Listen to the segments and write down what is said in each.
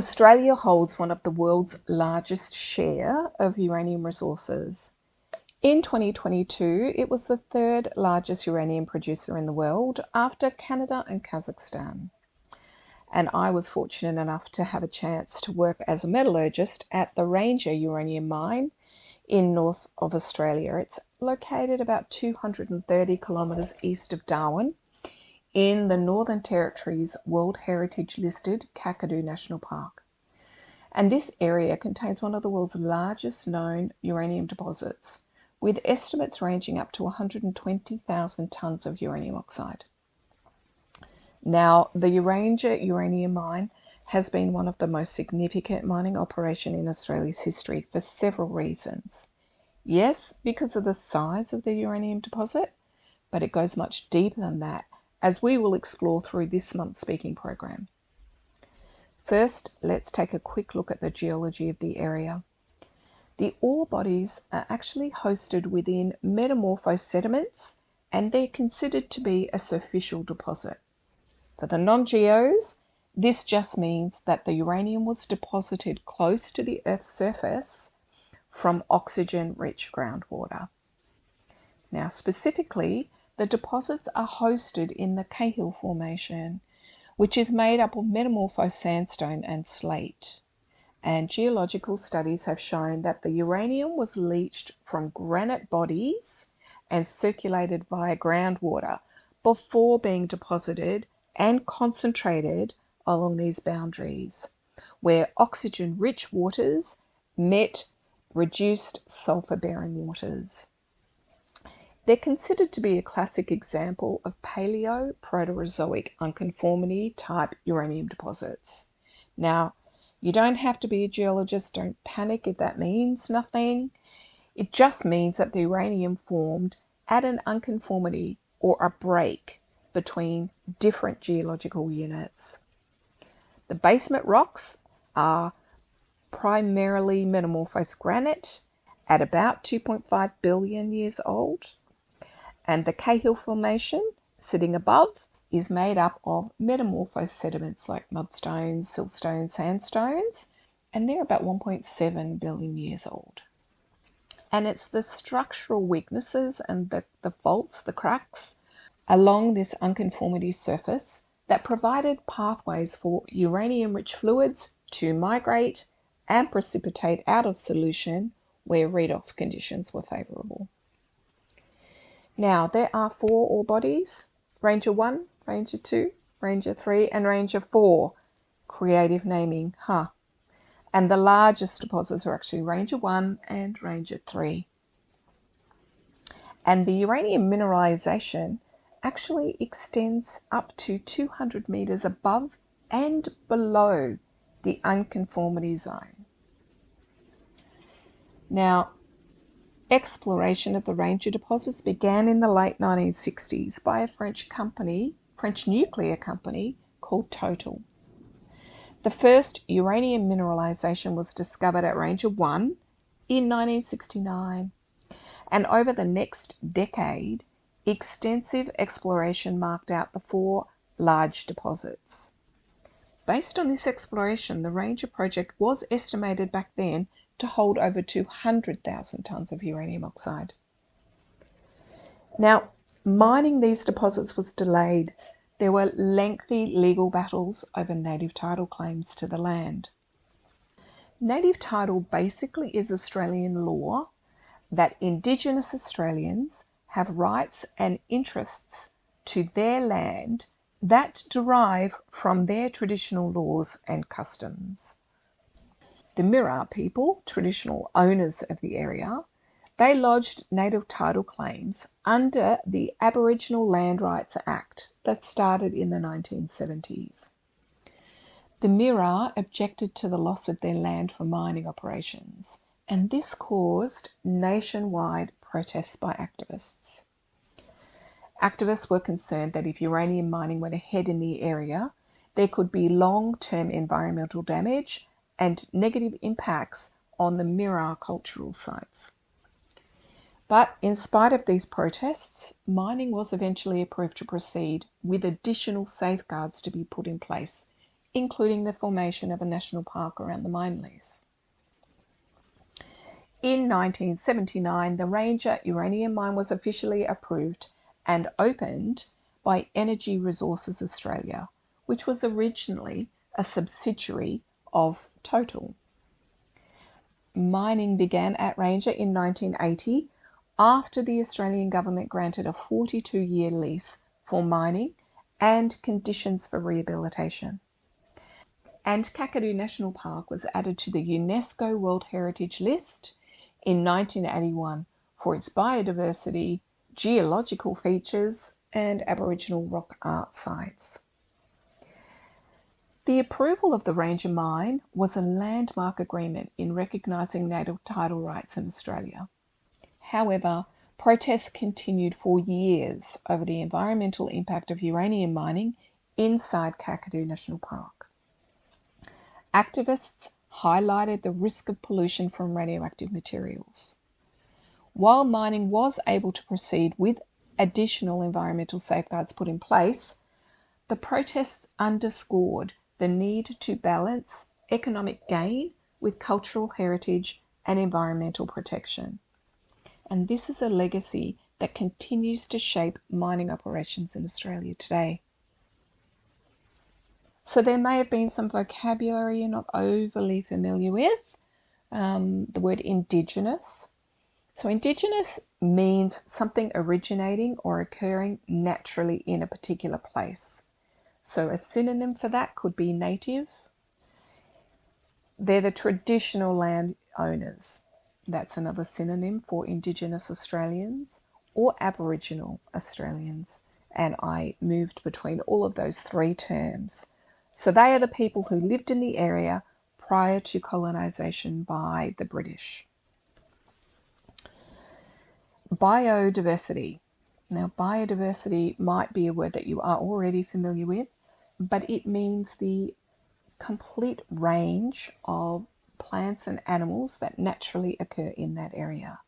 Australia holds one of the world's largest share of uranium resources. In 2022, it was the third largest uranium producer in the world after Canada and Kazakhstan. And I was fortunate enough to have a chance to work as a metallurgist at the Ranger Uranium Mine in north of Australia. It's located about 230 kilometres east of Darwin in the Northern Territory's World Heritage listed Kakadu National Park. And this area contains one of the world's largest known uranium deposits, with estimates ranging up to 120,000 tonnes of uranium oxide. Now, the Ranger Uranium Mine has been one of the most significant mining operations in Australia's history for several reasons. Yes, because of the size of the uranium deposit, but it goes much deeper than that, as we will explore through this month's speaking program. First, let's take a quick look at the geology of the area. The ore bodies are actually hosted within metamorphosed sediments, and they're considered to be a superficial deposit. For the non-geos, this just means that the uranium was deposited close to the Earth's surface from oxygen-rich groundwater. Now, specifically, the deposits are hosted in the Cahill Formation, which is made up of metamorphosed sandstone and slate. And geological studies have shown that the uranium was leached from granite bodies and circulated via groundwater before being deposited and concentrated along these boundaries, where oxygen-rich waters met reduced sulfur-bearing waters. They're considered to be a classic example of Paleo-Proterozoic unconformity type uranium deposits. Now, you don't have to be a geologist, don't panic if that means nothing. It just means that the uranium formed at an unconformity or a break between different geological units. The basement rocks are primarily metamorphosed granite at about 2.5 billion years old. And the Cahill Formation, sitting above, is made up of metamorphosed sediments like mudstones, siltstones, sandstones, and they're about 1.7 billion years old. And it's the structural weaknesses and the faults, the cracks, along this unconformity surface that provided pathways for uranium-rich fluids to migrate and precipitate out of solution where redox conditions were favourable. Now, there are 4 ore bodies: Ranger 1, Ranger 2, Ranger 3, and Ranger 4. Creative naming, huh? And the largest deposits are actually Ranger 1 and Ranger 3. And the uranium mineralization actually extends up to 200 meters above and below the unconformity zone. Now, exploration of the Ranger deposits began in the late 1960s by a French nuclear company called Total. The first uranium mineralization was discovered at Ranger 1 in 1969, and over the next decade, extensive exploration marked out the 4 large deposits. Based on this exploration, the Ranger project was estimated back then to hold over 200,000 tonnes of uranium oxide. Now, mining these deposits was delayed. There were lengthy legal battles over native title claims to the land. Native title basically is Australian law that Indigenous Australians have rights and interests to their land that derive from their traditional laws and customs. The Mirarr people, traditional owners of the area, they lodged native title claims under the Aboriginal Land Rights Act that started in the 1970s. The Mirarr objected to the loss of their land for mining operations, and this caused nationwide protests by activists. Activists were concerned that if uranium mining went ahead in the area, there could be long-term environmental damage and negative impacts on the Mirarr cultural sites. But in spite of these protests, mining was eventually approved to proceed with additional safeguards to be put in place, including the formation of a national park around the mine lease. In 1979, the Ranger Uranium Mine was officially approved and opened by Energy Resources Australia, which was originally a subsidiary of Total. Mining began at Ranger in 1980 after the Australian government granted a 42-year lease for mining and conditions for rehabilitation. And Kakadu National Park was added to the UNESCO World Heritage List in 1981 for its biodiversity, geological features, and Aboriginal rock art sites. The approval of the Ranger Mine was a landmark agreement in recognising native title rights in Australia. However, protests continued for years over the environmental impact of uranium mining inside Kakadu National Park. Activists highlighted the risk of pollution from radioactive materials. While mining was able to proceed with additional environmental safeguards put in place, the protests underscored the need to balance economic gain with cultural heritage and environmental protection. And this is a legacy that continues to shape mining operations in Australia today. So there may have been some vocabulary you're not overly familiar with. The word Indigenous. So Indigenous means something originating or occurring naturally in a particular place. So a synonym for that could be native. They're the traditional land owners. That's another synonym for Indigenous Australians or Aboriginal Australians. And I moved between all of those three terms. So they are the people who lived in the area prior to colonisation by the British. Biodiversity. Now, biodiversity might be a word that you are already familiar with, but it means the complete range of plants and animals that naturally occur in that area.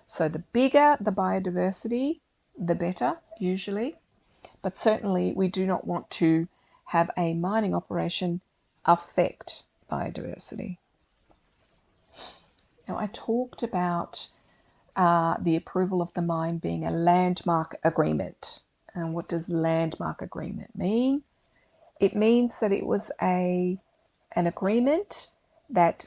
So the bigger the biodiversity, the better, usually. But certainly we do not want to have a mining operation affect biodiversity. Now, I talked about the approval of the mine being a landmark agreement. And what does landmark agreement mean? It means that it was an agreement that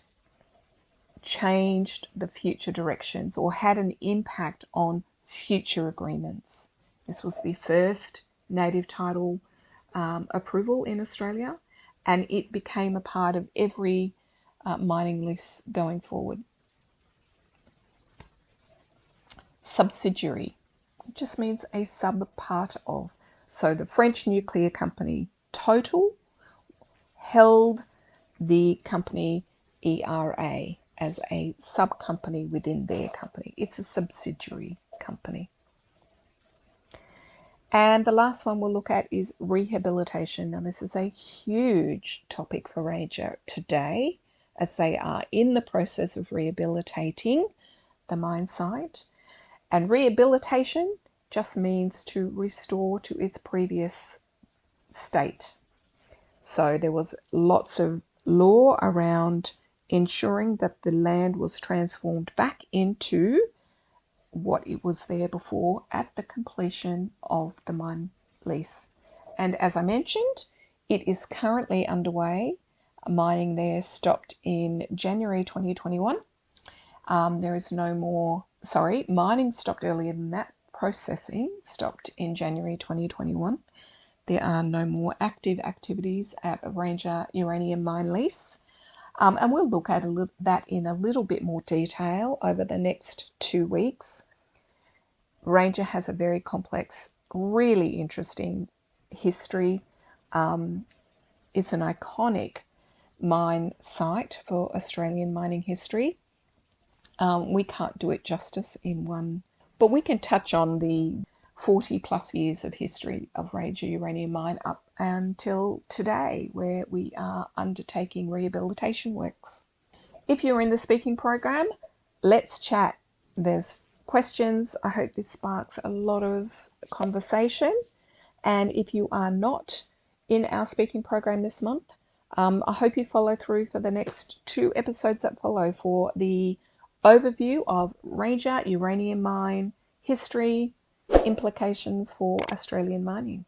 changed the future directions or had an impact on future agreements. This was the first native title approval in Australia, and it became a part of every mining lease going forward. Subsidiary just means a sub-part of. So the French nuclear company Total held the company ERA as a sub-company within their company. It's a subsidiary company. And the last one we'll look at is rehabilitation. Now, this is a huge topic for Ranger today, as they are in the process of rehabilitating the mine site. And rehabilitation just means to restore to its previous state. So there was lots of law around ensuring that the land was transformed back into what it was there before at the completion of the mine lease. And as I mentioned, it is currently underway. Mining there stopped in January 2021. There is no more, mining stopped earlier than that. Processing stopped in January 2021. There are no more active activities at a Ranger Uranium Mine lease. And we'll look at that in a little bit more detail over the next 2 weeks. Ranger has a very complex, really interesting history. It's an iconic mine site for Australian mining history. We can't do it justice in one, but we can touch on the 40 plus years of history of Ranger Uranium Mine up until today, where we are undertaking rehabilitation works. If you're in the speaking program, let's chat. There's questions. I hope this sparks a lot of conversation. And if you are not in our speaking program this month, I hope you follow through for the next 2 episodes that follow for the overview of Ranger Uranium Mine history, implications for Australian mining.